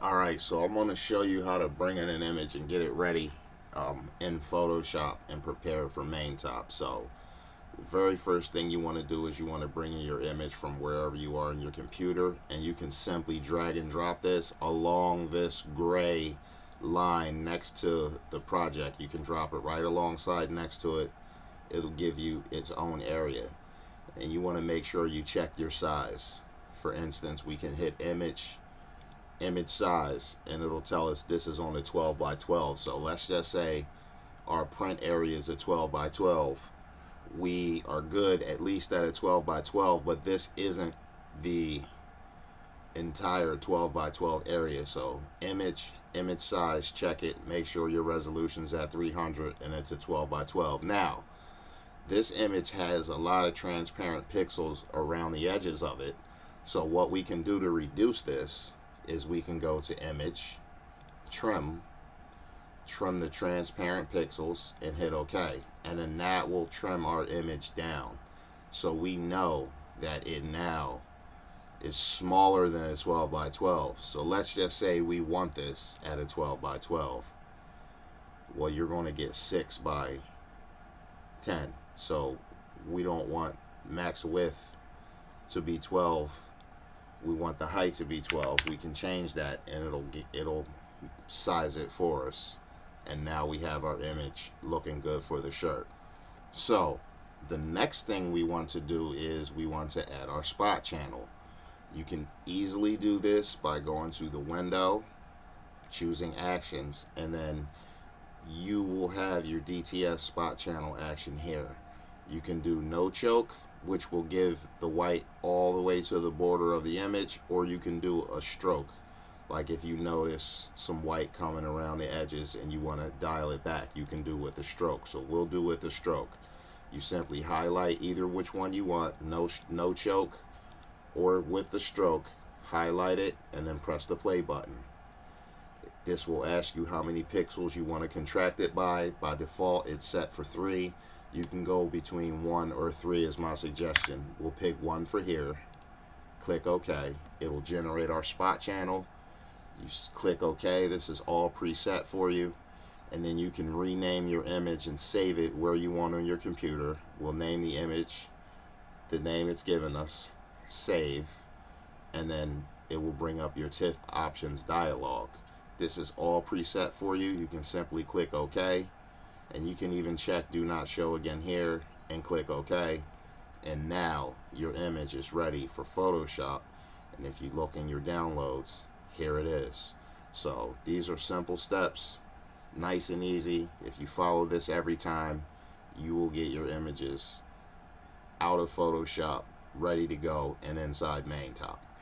Alright, so I'm going to show you how to bring in an image and get it ready in Photoshop and prepare for MainTop. So the very first thing you want to do is you want to bring in your image from wherever you are in your computer, and you can simply drag and drop this along this gray line next to the project. You can drop it right alongside next to it. It'll give you its own area, and you want to make sure you check your size. For instance, we can hit image size and it'll tell us this is on a 12 by 12. So let's just say our print area is a 12 by 12. We are good at least at a 12 by 12, but this isn't the entire 12 by 12 area. So image size, check it, make sure your resolution's at 300 and it's a 12 by 12. Now this image has a lot of transparent pixels around the edges of it, so what we can do to reduce this is we can go to image, trim the transparent pixels and hit OK, and then that will trim our image down so we know that it now is smaller than a 12 by 12. So let's just say we want this at a 12 by 12. Well, you're going to get 6 by 10. So we don't want max width to be 12. We want the height to be 12. We can change that and it'll size it for us, and now we have our image looking good for the shirt. So the next thing we want to do is we want to add our spot channel. You can easily do this by going to the window, choosing actions, and then you will have your DTF spot channel action here. You can do no choke, which will give the white all the way to the border of the image, or you can do a stroke, like if you notice some white coming around the edges and you want to dial it back, you can do with the stroke. So we'll do with the stroke. You simply highlight either which one you want, no choke or with the stroke, highlight it and then press the play button. This will ask you how many pixels you want to contract it by. By default it's set for 3. You can go between 1 or 3 is my suggestion. We'll pick 1 for here. Click OK. It'll generate our spot channel. You click OK. This is all preset for you. And then you can rename your image and save it where you want on your computer. We'll name the image the name it's given us. Save. And then it will bring up your TIFF options dialog. This is all preset for you. You can simply click OK. And you can even check do not show again here and click OK, and now your image is ready for Photoshop. And if you look in your downloads, here it is. So these are simple steps, nice and easy. If you follow this every time, you will get your images out of Photoshop ready to go and inside MainTop.